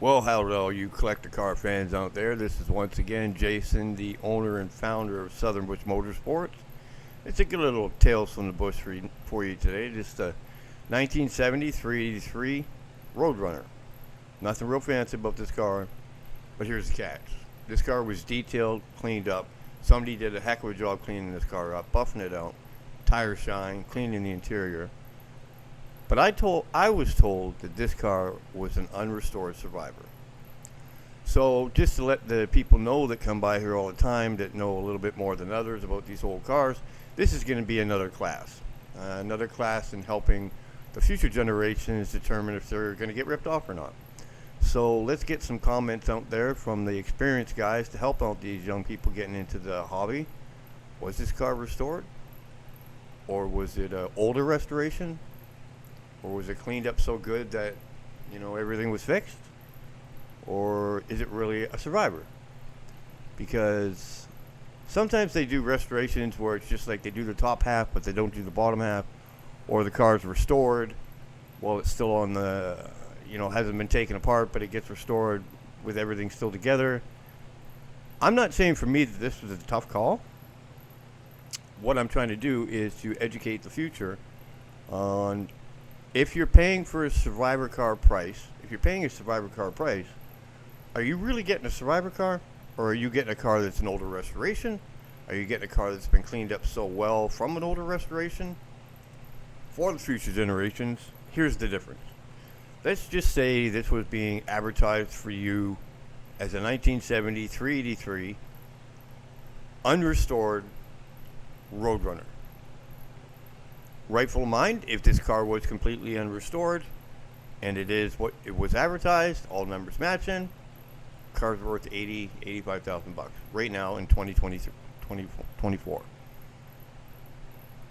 Well, hello, you collector car fans out there. This is once again Jason, the owner and founder of Southern Bush Motorsports. It's a good little tales from the bush for you today. Just a 1970 383 Roadrunner. Nothing real fancy about this car, but here's the catch. This car was detailed, cleaned up. Somebody did a heck of a job cleaning this car up, buffing it out, tire shine, cleaning the interior. But I was told that this car was an unrestored survivor. So just to let the people know that come by here all the time that know a little bit more than others about these old cars, this is going to be another class. Another class in helping the future generations determine if they're going to get ripped off or not. So let's get some comments out there from the experienced guys to help out these young people getting into the hobby. Was this car restored? Or was it an older restoration? Or was it cleaned up so good that, everything was fixed? Or is it really a survivor? Because sometimes they do restorations where it's just like they do the top half, but they don't do the bottom half. Or the car's restored while it's still on the, hasn't been taken apart, but it gets restored with everything still together. I'm not saying for me that this was a tough call. What I'm trying to do is to educate the future on if you're paying for a survivor car price, are you really getting a survivor car? Or are you getting a car that's an older restoration? Are you getting a car that's been cleaned up so well from an older restoration? For the future generations, here's the difference. Let's just say this was being advertised for you as a 1970 383 unrestored Roadrunner. Rightful mind, if this car was completely unrestored and it is what it was advertised, all numbers matching, car's worth 85,000 bucks right now in 2024.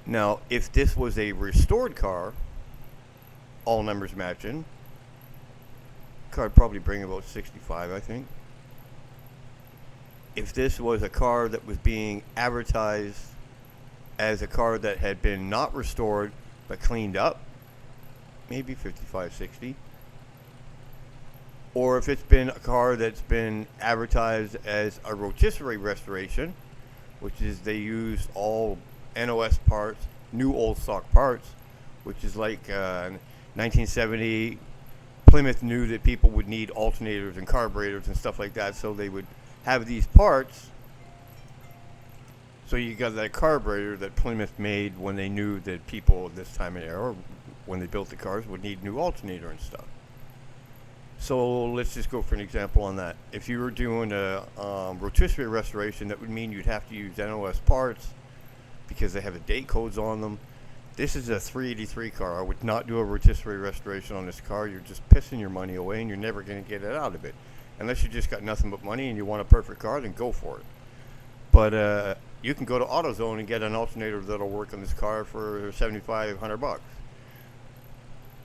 Now, if this was a restored car, all numbers matching, car would probably bring about 65, I think. If this was a car that was being advertised as a car that had been not restored but cleaned up, maybe 55, 60. Or if it's been a car that's been advertised as a rotisserie restoration, which is they used all NOS parts, new old stock parts, which is like 1970 Plymouth knew that people would need alternators and carburetors and stuff like that, so they would have these parts. So you got that carburetor that Plymouth made when they knew that people at this time of era, when they built the cars, would need new alternator and stuff. So let's just go for an example on that. If you were doing a rotisserie restoration, that would mean you'd have to use NOS parts because they have the date codes on them. This is a 383 car. I would not do a rotisserie restoration on this car. You're just pissing your money away and you're never going to get it out of it. Unless you just got nothing but money and you want a perfect car, then go for it. But you can go to AutoZone and get an alternator that'll work on this car for $7,500.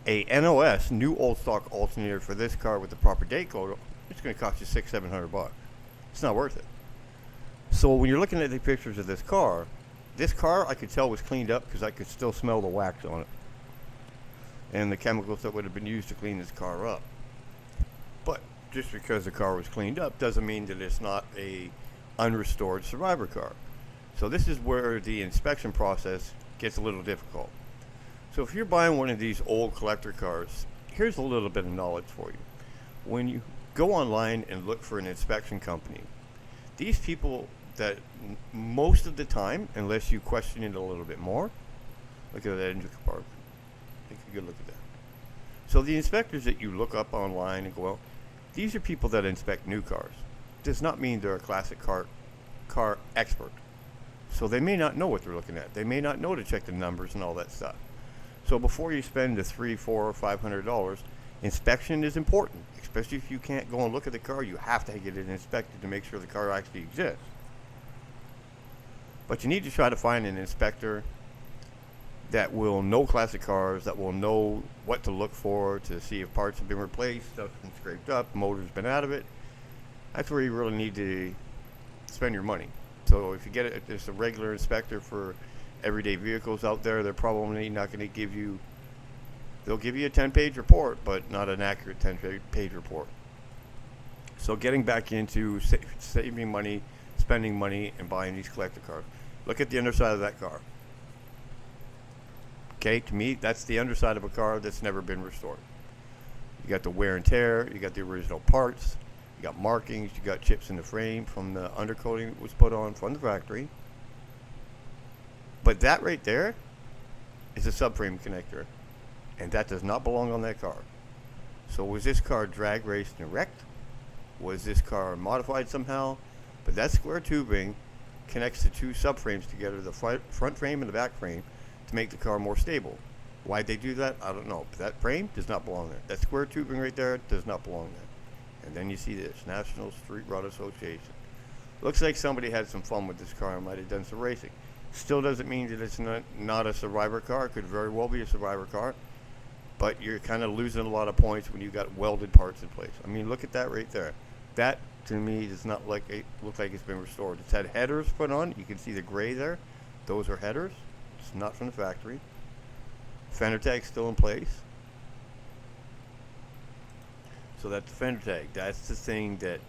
A NOS, new old stock alternator for this car with the proper date code, it's going to cost you $600-700. It's not worth it. So when you're looking at the pictures of this car I could tell was cleaned up because I could still smell the wax on it and the chemicals that would have been used to clean this car up. But just because the car was cleaned up doesn't mean that it's not a unrestored survivor car. So this is where the inspection process gets a little difficult. So if you're buying one of these old collector cars, here's a little bit of knowledge for you. When you go online and look for an inspection company, these people that most of the time, unless you question it a little bit more, look at that engine compartment. Take a good look at that. So the inspectors that you look up online and go, well, these are people that inspect new cars. Does not mean they're a classic car expert. So they may not know what they're looking at. They may not know to check the numbers and all that stuff. So before you spend the $300, $400, or $500, inspection is important. Especially if you can't go and look at the car, you have to get it inspected to make sure the car actually exists. But you need to try to find an inspector that will know classic cars, that will know what to look for to see if parts have been replaced, stuff's been scraped up, motor's been out of it. That's where you really need to spend your money. So if you get it, there's a regular inspector for everyday vehicles out there, they're probably not going to give you, they'll give you a 10-page report, but not an accurate 10-page report. So getting back into saving money, spending money, and buying these collector cars. Look at the underside of that car. Okay, to me, that's the underside of a car that's never been restored. You got the wear and tear, you got the original parts, you got markings, you got chips in the frame from the undercoating that was put on from the factory. But that right there is a subframe connector, and that does not belong on that car. So was this car drag raced and wrecked? Was this car modified somehow? But that square tubing connects the two subframes together, the front frame and the back frame, to make the car more stable. Why'd they do that? I don't know. But that frame does not belong there. That square tubing right there does not belong there. And then you see this, National Street Rod Association. Looks like somebody had some fun with this car and might have done some racing. Still doesn't mean that it's not a survivor car. It could very well be a survivor car. But you're kind of losing a lot of points when you got welded parts in place. I mean, look at that right there. That, to me, does not look like it's been restored. It's had headers put on. You can see the gray there. Those are headers. It's not from the factory. Fender tag's still in place. So that's the fender tag. That's the thing that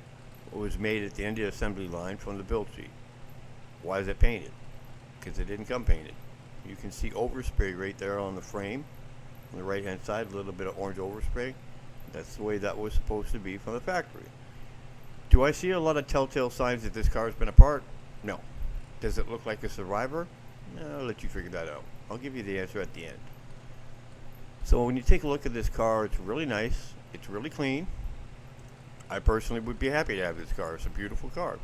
was made at the end of the assembly line from the build sheet. Why is it painted? Because it didn't come painted. You can see overspray right there on the frame. On the right hand side, a little bit of orange overspray. That's the way that was supposed to be from the factory. Do I see a lot of telltale signs that this car has been apart? No. Does it look like a survivor? No, I'll let you figure that out. I'll give you the answer at the end. So when you take a look at this car, it's really nice. It's really clean. I personally would be happy to have this car. It's a beautiful car.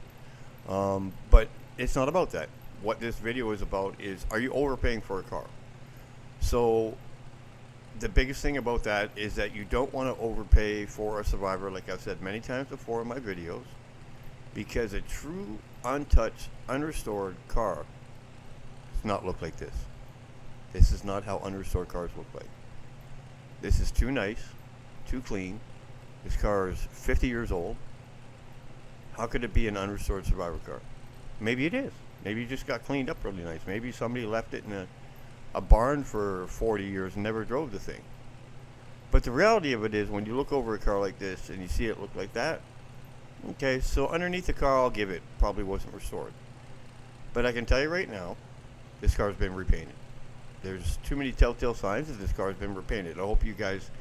But it's not about that. What this video is about is, are you overpaying for a car? So the biggest thing about that is that you don't want to overpay for a survivor, like I've said many times before in my videos, because a true, untouched, unrestored car does not look like this. This is not how unrestored cars look like. This is too nice, too clean. This car is 50 years old. How could it be an unrestored survivor car? Maybe it is. Maybe it just got cleaned up really nice. Maybe somebody left it in a barn for 40 years and never drove the thing. But the reality of it is, when you look over a car like this and you see it look like that, okay, so underneath the car, I'll give it, probably wasn't restored. But I can tell you right now, this car's been repainted. There's too many telltale signs that this car's been repainted. I hope you guys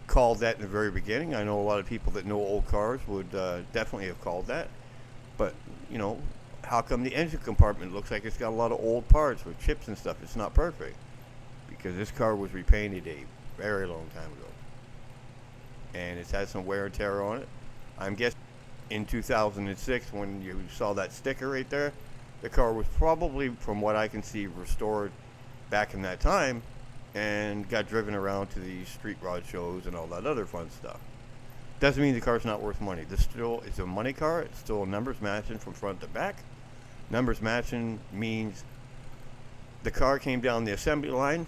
called that in the very beginning. I know a lot of people that know old cars would definitely have called that. But, you know, how come the engine compartment looks like it's got a lot of old parts with chips and stuff? It's not perfect. Because this car was repainted a very long time ago. And it's had some wear and tear on it. I'm guessing in 2006, when you saw that sticker right there, the car was probably, from what I can see, restored back in that time and got driven around to the street rod shows and all that other fun stuff. Doesn't mean the car's not worth money. This still is a money car. It's still numbers matching from front to back. Numbers matching means the car came down the assembly line.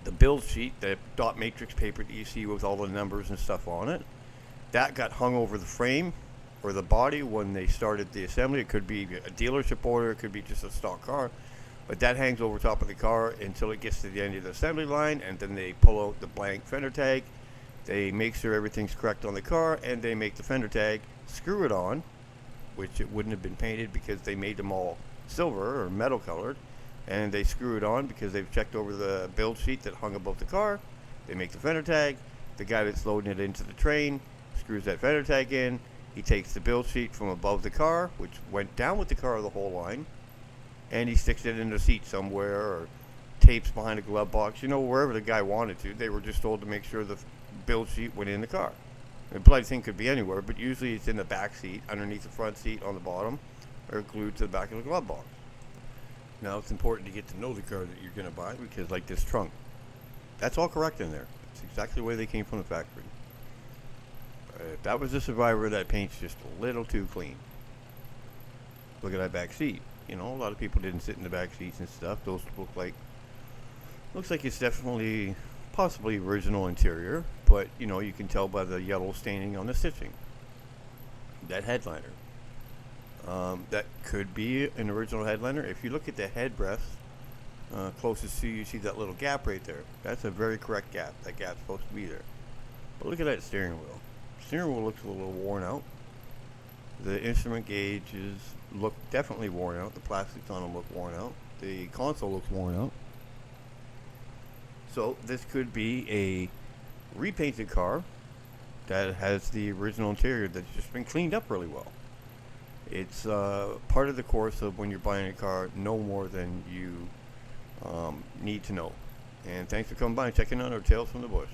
The build sheet, the dot matrix paper that you see with all the numbers and stuff on it, that got hung over the frame or the body when they started the assembly. It could be a dealership order, it could be just a stock car, but that hangs over top of the car until it gets to the end of the assembly line, and then they pull out the blank fender tag. They make sure everything's correct on the car, and they make the fender tag, screw it on, which it wouldn't have been painted because they made them all silver or metal colored, and they screw it on because they've checked over the build sheet that hung above the car. They make the fender tag. The guy that's loading it into the train screws that fender tag in. He takes the build sheet from above the car, which went down with the car the whole line, and he sticks it in the seat somewhere or tapes behind a glove box, you know, wherever the guy wanted to. They were just told to make sure the build sheet went in the car. The bloody thing could be anywhere, but usually it's in the back seat, underneath the front seat on the bottom, or glued to the back of the glove box. Now, it's important to get to know the car that you're going to buy, because like this trunk, that's all correct in there. It's exactly the way they came from the factory. If that was a Survivor, that paint's just a little too clean. Look at that back seat. You know, a lot of people didn't sit in the back seats and stuff. Those looks like it's definitely, possibly original interior, but you know, you can tell by the yellow staining on the stitching. That headliner. That could be an original headliner. If you look at the headrest closest to you, you see that little gap right there. That's a very correct gap. That gap's supposed to be there. But look at that steering wheel. Steering wheel looks a little worn out. The instrument gauges look definitely worn out. The plastics on them look worn out. The console looks worn out. So this could be a repainted car that has the original interior that's just been cleaned up really well. It's part of the course of when you're buying a car, know more than you need to know. And thanks for coming by and checking out our Tales from the Bush.